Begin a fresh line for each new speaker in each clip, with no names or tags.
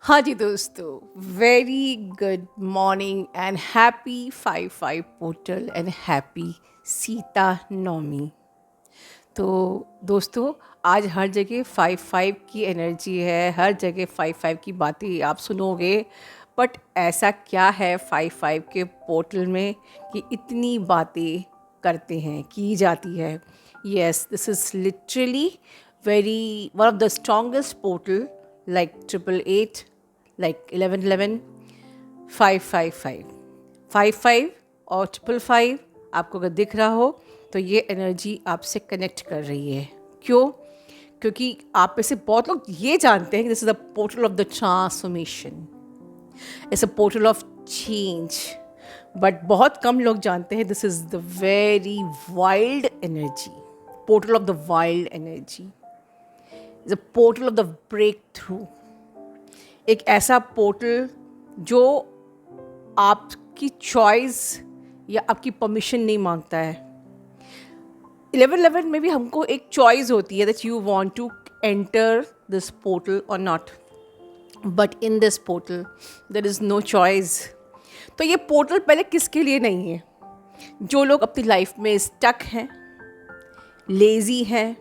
हाँ जी दोस्तों, very good morning and happy 5-5 portal and happy Sita Navami. तो दोस्तों, आज हर जगह 5-5 की एनर्जी है, हर जगह 5-5 की बातें आप सुनोगे। बट ऐसा क्या है 5-5 के पोर्टल में कि इतनी बातें करते हैं, की जाती है। Yes, this is literally very one of the strongest portal, like 888, like 1111, 555, 55 और 555 आपको अगर दिख रहा हो तो ये एनर्जी आपसे कनेक्ट कर रही है। क्यों? क्योंकि आप में से बहुत लोग ये जानते हैं कि this is the portal of the transformation, it's a portal of change. But बहुत कम लोग जानते हैं this is the very wild energy, portal of the wild energy, is a portal of the breakthrough. एक ऐसा portal जो आपकी choice या आपकी परमिशन नहीं मांगता है। 1111 में भी हमको एक चॉइस होती है that you want to enter this portal और not, but in this portal there is no choice. तो ये पोर्टल पहले किसके लिए नहीं है? जो लोग अपनी लाइफ में स्टक हैं, लेज़ी हैं,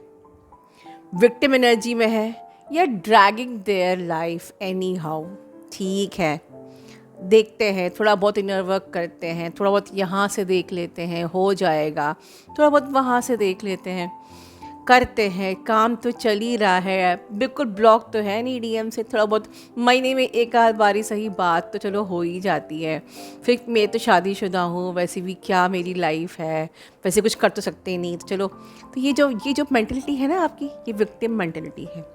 विक्टिम एनर्जी में है, या dragging their life any how. ठीक है, देखते हैं, थोड़ा बहुत इनर वर्क करते हैं, थोड़ा बहुत यहाँ से देख लेते हैं, हो जाएगा, थोड़ा बहुत वहाँ से देख लेते हैं, करते हैं, काम तो चल ही रहा है, बिल्कुल ब्लॉक तो है नहीं डीएम से, थोड़ा बहुत महीने में एक आध बारी सही बात तो चलो हो ही जाती है। फिर मैं तो शादीशुदा हूँ, वैसे भी क्या मेरी लाइफ है, वैसे कुछ कर तो सकते ही नहीं, तो चलो। तो ये जो मेंटलिटी है ना आपकी, ये विक्टिम मेंटलिटी है,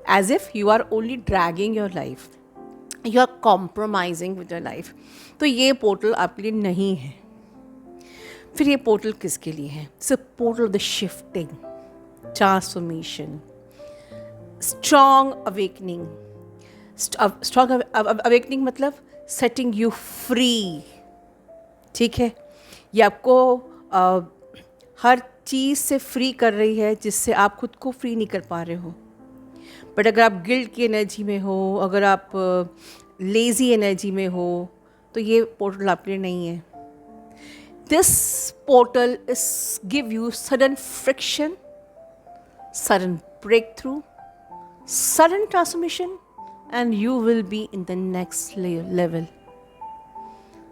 as if you are only dragging your life, you are compromising with your life. तो ये पोर्टल आपके लिए नहीं है। फिर ये पोर्टल किसके लिए है? It's a portal of the shifting, transformation, strong awakening. Strong awakening मतलब सेटिंग यू फ्री। ठीक है, ये आपको हर चीज़ से फ्री कर रही है जिससे आप खुद को फ्री नहीं कर पा रहे हो। बट अगर आप गिल्ट की एनर्जी में हो, अगर आप लेज़ी एनर्जी में हो, तो ये पोर्टल आपके लिए नहीं है। This portal is give you sudden friction, sudden breakthrough, sudden transformation, and you will be in the next level.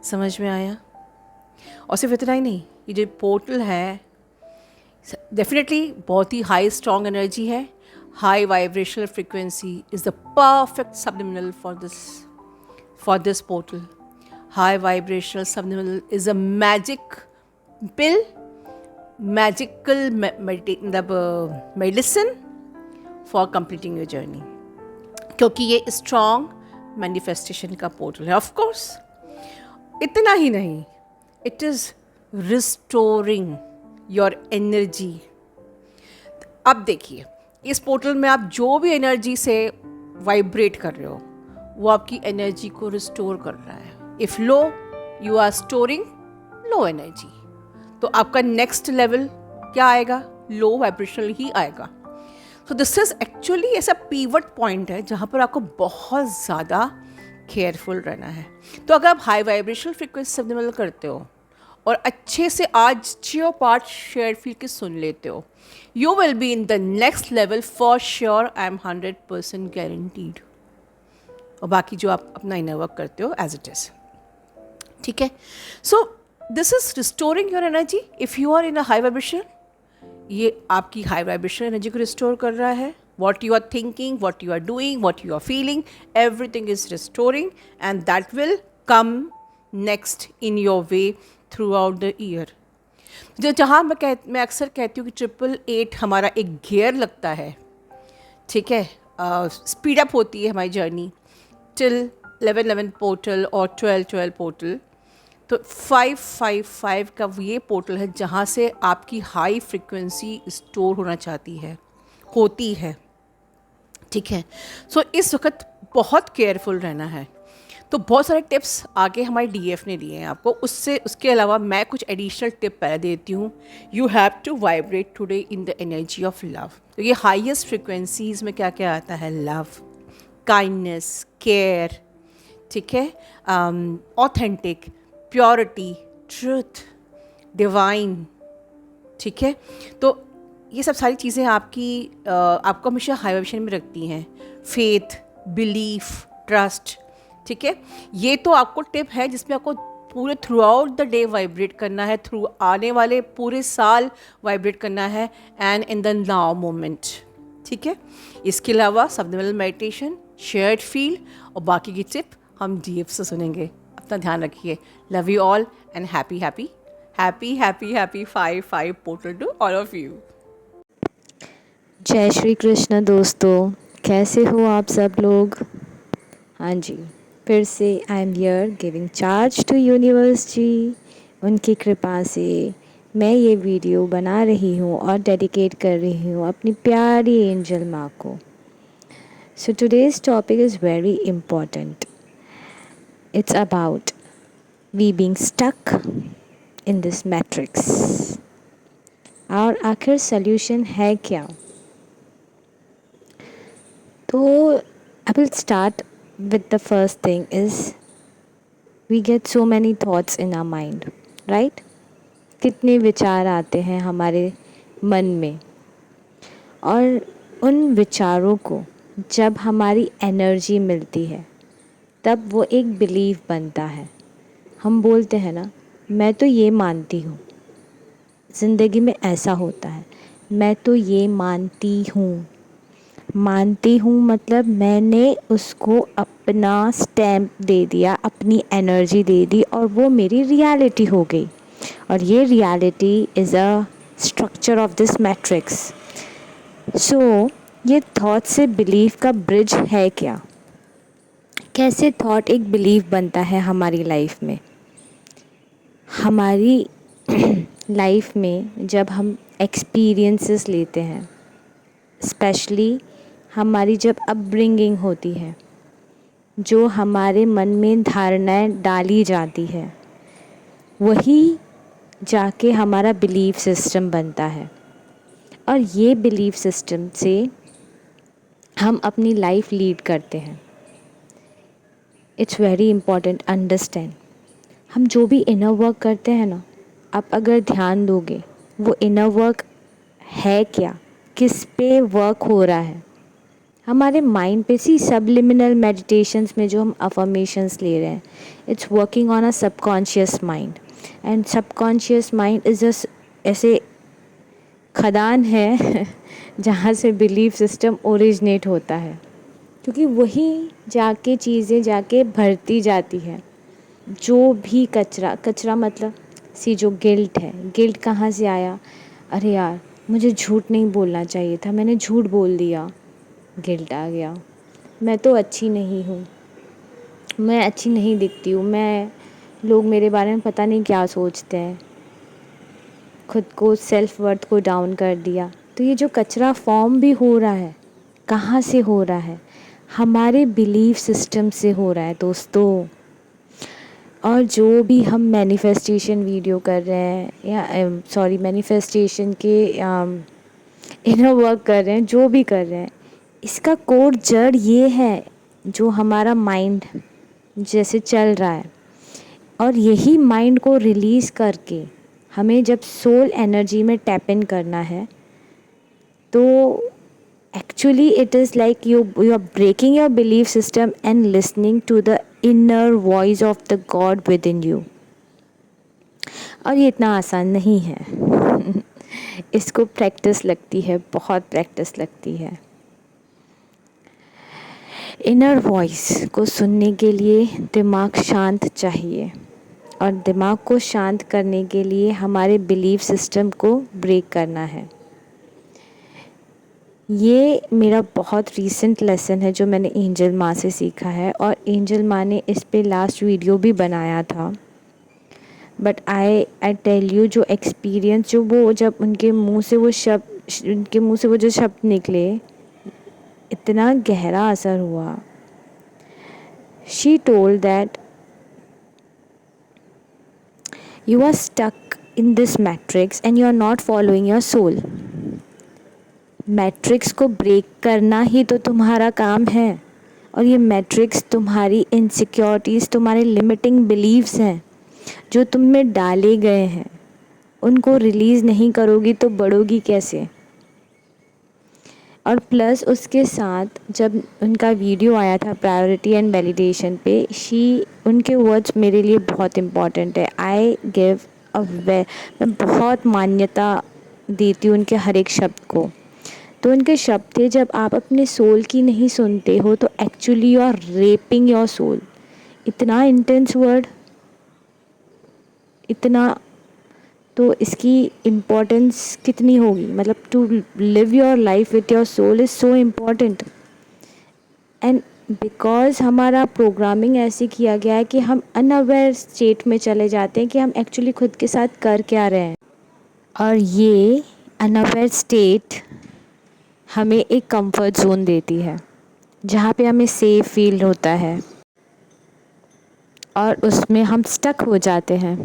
समझ में आया? और सिर्फ इतना ही नहीं, ये जो पोर्टल है डेफिनेटली बहुत ही हाई स्ट्रॉन्ग एनर्जी है। High vibrational frequency is the perfect subliminal for this portal. High vibrational subliminal is a magic pill, magical मतलब medicine for completing your journey, क्योंकि ये स्ट्रॉन्ग मैनिफेस्टेशन का पोर्टल है। Of course इतना ही नहीं, it is restoring your energy. अब देखिए, इस पोर्टल में आप जो भी एनर्जी से वाइब्रेट कर रहे हो वो आपकी एनर्जी को रिस्टोर कर रहा है। If low, you are storing low energy, तो आपका नेक्स्ट लेवल क्या आएगा? लो वाइब्रेशनल ही आएगा। सो दिस इज एक्चुअली ऐसा पीवट पॉइंट है जहाँ पर आपको बहुत ज़्यादा केयरफुल रहना है। तो अगर आप हाई वाइब्रेशनल फ्रिक्वेंसी सबलिमिनल करते हो और अच्छे से आज जियो पार्ट शेयर फील के सुन लेते हो, you will be in the next level for sure. I am 100% guaranteed. और बाकी जो आप अपना इनर वर्क करते हो एज इट इज़, ठीक है। So this is restoring your energy if you are in a high vibration. ये आपकी हाई वाइब्रेशन एनर्जी को रिस्टोर कर रहा है। What you are thinking, what you are doing, what you are feeling, everything is restoring, and that will come next in your way throughout the year. जो जहाँ मैं अक्सर कहती हूँ कि 888 हमारा एक गियर लगता है, ठीक है, स्पीड अप होती है हमारी जर्नी टिल 1111 पोर्टल और 1212 पोर्टल। तो 555 का ये पोर्टल है जहाँ से आपकी हाई फ्रिक्वेंसी स्टोर होना चाहती है, होती है, ठीक है। सो इस वक्त बहुत केयरफुल रहना है। तो बहुत सारे टिप्स आगे हमारे डीएफ ने दिए हैं आपको। उसके अलावा मैं कुछ एडिशनल टिप पहले देती हूँ। You have to vibrate today in the energy of love. तो ये हाईएस्ट फ्रिक्वेंसीज में क्या क्या आता है? लव, काइंडनेस, केयर, ठीक है, ऑथेंटिक, प्योरिटी, ट्रूथ, डिवाइन, ठीक है। तो ये सब सारी चीज़ें आपको हमेशा हाई वाइब्रेशन में रखती हैं। फेथ, बिलीफ, ट्रस्ट, ठीक है। ये तो आपको टिप है जिसमें आपको पूरे through out the day vibrate करना है, थ्रू आने वाले पूरे साल वाइब्रेट करना है, and in the now moment, ठीक है। इसके अलावा सबलिमिनल मेडिटेशन, शेयर्ड फील और बाकी की टिप हम डीएफ से सुनेंगे। अपना ध्यान रखिए। Love you all and happy happy happy happy happy 5-5 portal to all of you.
जय श्री कृष्ण दोस्तों, कैसे हो आप सब लोग। हाँ जी, फिर से I am here giving charge to universe जी। उनकी कृपा से मैं ये वीडियो बना रही हूँ और डेडिकेट कर रही हूँ अपनी प्यारी एंजल माँ को। So today's topic is very important. It's about we being stuck in this matrix. और आखिर सल्यूशन है क्या? So I will start with the first thing is we get so many thoughts in our mind, right? कितने विचार आते हैं हमारे मन में, और उन विचारों को जब हमारी एनर्जी मिलती है तब वो एक बिलीव बनता है। हम बोलते हैं ना, मैं तो ये मानती हूँ, ज़िंदगी में ऐसा होता है, मैं तो ये मानती हूँ। मानती हूँ मतलब मैंने उसको अपना स्टैम्प दे दिया, अपनी एनर्जी दे दी और वो मेरी रियलिटी हो गई। और ये reality is a structure of this matrix. So ये थॉट से बिलीफ का ब्रिज है क्या? कैसे थॉट एक बिलीफ बनता है हमारी लाइफ में? हमारी लाइफ में जब हम एक्सपीरियंसेस लेते हैं, स्पेशली हमारी जब अपब्रिंगिंग होती है, जो हमारे मन में धारणाएं डाली जाती है, वही जाके हमारा बिलीफ सिस्टम बनता है। और ये बिलीफ सिस्टम से हम अपनी लाइफ लीड करते हैं। It's very important understand. हम जो भी इनर वर्क करते हैं ना, आप अगर ध्यान दोगे वो इनर वर्क है क्या, किस पे वर्क हो रहा है? हमारे माइंड पे। सबलिमिनल मेडिटेशंस में जो हम अफर्मेशंस ले रहे हैं, it's working on a subconscious mind. And subconscious mind is ऐसे खदान है जहाँ से बिलीफ सिस्टम ओरिजिनेट होता है, क्योंकि वही जाके चीज़ें जाके भरती जाती है। जो भी कचरा मतलब जो गिल्ट है, गिल्ट कहाँ से आया? अरे यार, मुझे झूठ नहीं बोलना चाहिए था, मैंने झूठ बोल दिया, गिल्ट आ गया। मैं तो अच्छी नहीं हूँ, मैं अच्छी नहीं दिखती हूँ, लोग मेरे बारे में पता नहीं क्या सोचते हैं, खुद को सेल्फ वर्थ को डाउन कर दिया। तो ये जो कचरा फॉर्म भी हो रहा है, कहाँ से हो रहा है? हमारे बिलीफ सिस्टम से हो रहा है दोस्तों। और जो भी हम मैनिफेस्टेशन वीडियो कर रहे हैं या मैनिफेस्टेशन के इनर वर्क कर रहे हैं, जो भी कर रहे हैं, इसका कोर जड़ ये है जो हमारा माइंड जैसे चल रहा है। और यही माइंड को रिलीज़ करके हमें जब सोल एनर्जी में टैप इन करना है, तो actually it is like you are breaking your belief system and listening to the inner voice of the god within you. और ये इतना आसान नहीं है इसको प्रैक्टिस लगती है, बहुत प्रैक्टिस लगती है। इनर वॉइस को सुनने के लिए दिमाग शांत चाहिए, और दिमाग को शांत करने के लिए हमारे बिलीफ सिस्टम को ब्रेक करना है। ये मेरा बहुत रीसेंट लेसन है जो मैंने एंजल माँ से सीखा है, और एंजल माँ ने इस पे लास्ट वीडियो भी बनाया था। बट आई टेल यू, जो एक्सपीरियंस, जो वो जब उनके मुंह से वो जो शब्द निकले, इतना गहरा असर हुआ। She told that you are stuck in this matrix and you are not following your soul. Matrix को ब्रेक करना ही तो तुम्हारा काम है, और ये मैट्रिक्स तुम्हारी इनसिक्योरिटीज़, तुम्हारे लिमिटिंग बिलीव्स हैं जो तुम में डाले गए हैं। उनको रिलीज़ नहीं करोगी तो बढ़ोगी कैसे? और प्लस उसके साथ जब उनका वीडियो आया था प्रायोरिटी एंड वैलिडेशन पे, उनके वर्ड्स मेरे लिए बहुत इम्पॉर्टेंट है। आई गिव मैं बहुत मान्यता देती हूँ उनके हर एक शब्द को। तो उनके शब्द थे, जब आप अपने सोल की नहीं सुनते हो तो actually you are raping your soul. इतना इंटेंस वर्ड, इतना, तो इसकी इम्पोर्टेंस कितनी होगी। मतलब to live your life with your soul is so important. And because हमारा प्रोग्रामिंग ऐसे किया गया है कि हम अनअवेयर स्टेट में चले जाते हैं कि हम एक्चुअली खुद के साथ कर क्या रहे हैं। और ये अनअवेयर स्टेट हमें एक कंफर्ट जोन देती है जहाँ पे हमें सेफ फील होता है और उसमें हम स्टक हो जाते हैं।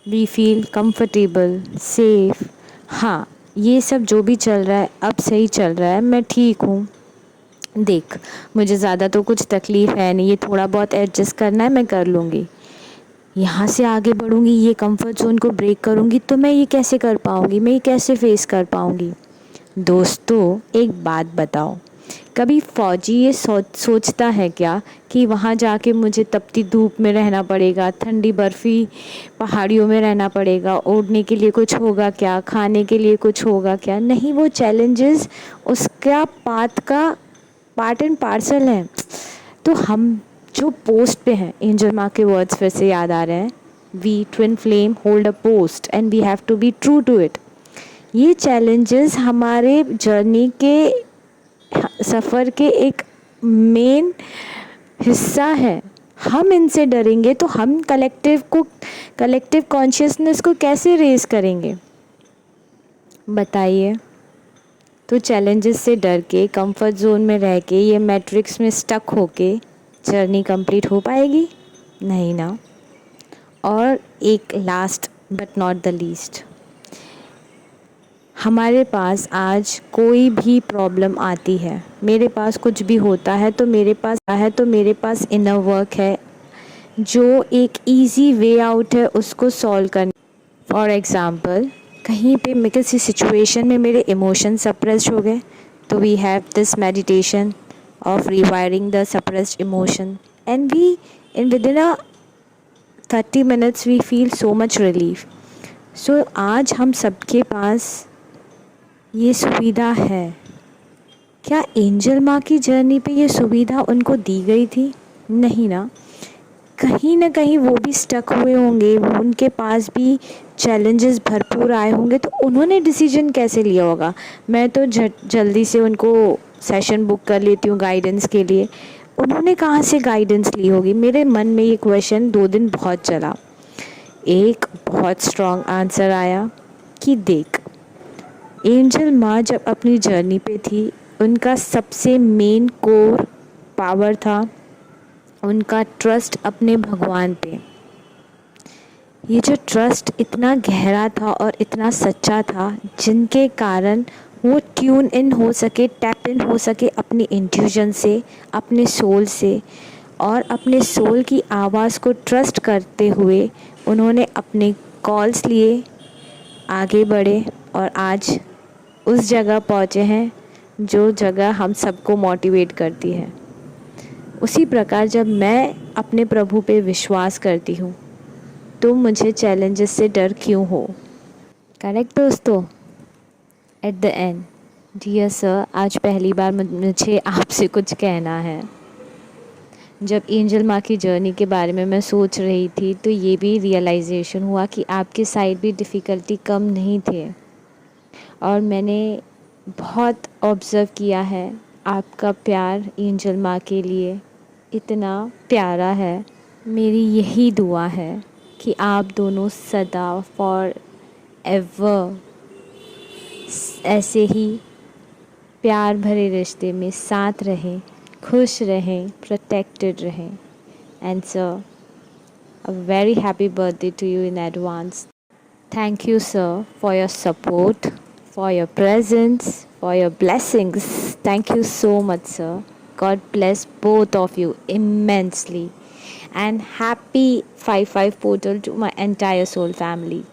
We feel comfortable, safe. हाँ, ये सब जो भी चल रहा है अब सही चल रहा है, मैं ठीक हूँ। देख, मुझे ज़्यादा तो कुछ तकलीफ़ है नहीं, ये थोड़ा बहुत एडजस्ट करना है, मैं कर लूँगी। यहाँ से आगे बढ़ूँगी, ये कंफर्ट जोन को ब्रेक करूँगी तो मैं ये कैसे कर पाऊँगी, मैं ये कैसे फेस कर पाऊँगी। दोस्तों, एक बात बताओ, कभी फ़ौजी ये सोचता है क्या कि वहाँ जाके मुझे तपती धूप में रहना पड़ेगा, ठंडी बर्फ़ी पहाड़ियों में रहना पड़ेगा, ओढ़ने के लिए कुछ होगा क्या, खाने के लिए कुछ होगा क्या? नहीं, वो चैलेंजेस उसका पार्ट एंड पार्सल हैं। तो हम जो पोस्ट पे हैं, एंजल माँ के वर्ड्स फिर से याद आ रहे हैं, we twin flame hold a post and we have to be true to it. ये चैलेंजेस हमारे जर्नी के सफ़र के एक मेन हिस्सा है। हम इनसे डरेंगे तो हम कलेक्टिव कॉन्शियसनेस को कैसे रेज़ करेंगे, बताइए। तो चैलेंजेस से डर के, कंफर्ट जोन में रह के, ये मैट्रिक्स में स्टक होके जर्नी कंप्लीट हो पाएगी? नहीं ना। और एक last but not the least, हमारे पास आज कोई भी प्रॉब्लम आती है, मेरे पास कुछ भी होता है तो मेरे पास इनर वर्क है जो एक इजी वे आउट है उसको सॉल्व करने। फॉर एग्ज़ाम्पल, कहीं पे मैं किसी सिचुएशन में मेरे इमोशन सप्रेस्ड हो गए तो we have this meditation of rewiring the suppressed emotion and we in within a 30 minutes we feel so much relief. So आज हम सबके पास ये सुविधा है। क्या एंजल माँ की जर्नी पे ये सुविधा उनको दी गई थी? नहीं ना। कहीं ना कहीं वो भी स्टक हुए होंगे, उनके पास भी चैलेंजेस भरपूर आए होंगे, तो उन्होंने डिसीजन कैसे लिया होगा? मैं तो जल्दी से उनको सेशन बुक कर लेती हूँ गाइडेंस के लिए, उन्होंने कहाँ से गाइडेंस ली होगी? मेरे मन में ये क्वेश्चन 2 दिन बहुत चला। एक बहुत स्ट्रॉन्ग आंसर आया कि देख, एंजल माँ जब अपनी जर्नी पे थी, उनका सबसे मेन कोर पावर था उनका ट्रस्ट अपने भगवान पे। ये जो ट्रस्ट इतना गहरा था और इतना सच्चा था, जिनके कारण वो ट्यून इन हो सके, टैप इन हो सके अपनी इंट्यूशन से, अपने सोल से, और अपने सोल की आवाज़ को ट्रस्ट करते हुए उन्होंने अपने कॉल्स लिए, आगे बढ़े और आज उस जगह पहुँचे हैं जो जगह हम सबको मोटिवेट करती है। उसी प्रकार जब मैं अपने प्रभु पे विश्वास करती हूँ तो मुझे चैलेंजेस से डर क्यों हो? करेक्ट दोस्तों। At the end, dear sir, आज पहली बार मुझे आपसे कुछ कहना है। जब एंजल माँ की जर्नी के बारे में मैं सोच रही थी तो ये भी रियलाइजेशन हुआ कि आपके साइड भी डिफ़िकल्टी कम नहीं थे, और मैंने बहुत ऑब्ज़र्व किया है आपका प्यार एंजल माँ के लिए इतना प्यारा है। मेरी यही दुआ है कि आप दोनों सदा फॉर एवर ऐसे ही प्यार भरे रिश्ते में साथ रहें, खुश रहें, प्रोटेक्टेड रहें। And sir, a very happy birthday to you in advance. Thank you, sir, for your support, for your presence, for your blessings. Thank you so much, sir. God bless both of you immensely. And happy 5-5 portal to my entire soul family.